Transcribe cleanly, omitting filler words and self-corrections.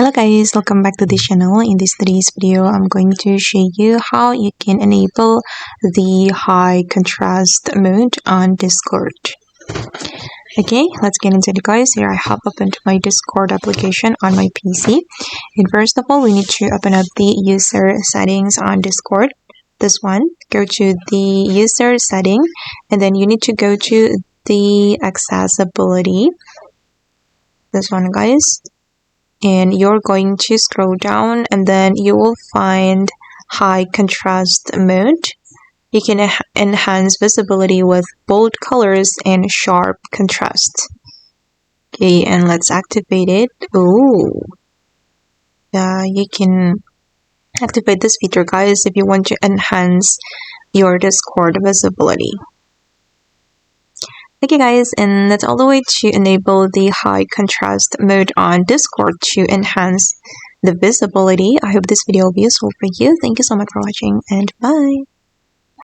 Hello guys, welcome back to this channel. In today's video, I'm going to show you how you can enable the high contrast mode on Discord. Okay, let's get into it guys. Here I have opened my Discord application on my PC. And first of all, we need to open up the user settings on Discord. This one, go to the user setting and then you need to go to the accessibility. This one guys. And you're going to scroll down and then you will find high contrast mode. You can enhance visibility with bold colors and sharp contrast. Okay, and let's activate it. Oh, yeah, you can activate this feature guys if you want to enhance your Discord visibility. Okay guys, and that's all the way to enable the high contrast mode on Discord to enhance the visibility. I hope this video will be useful for you. Thank you so much for watching and bye.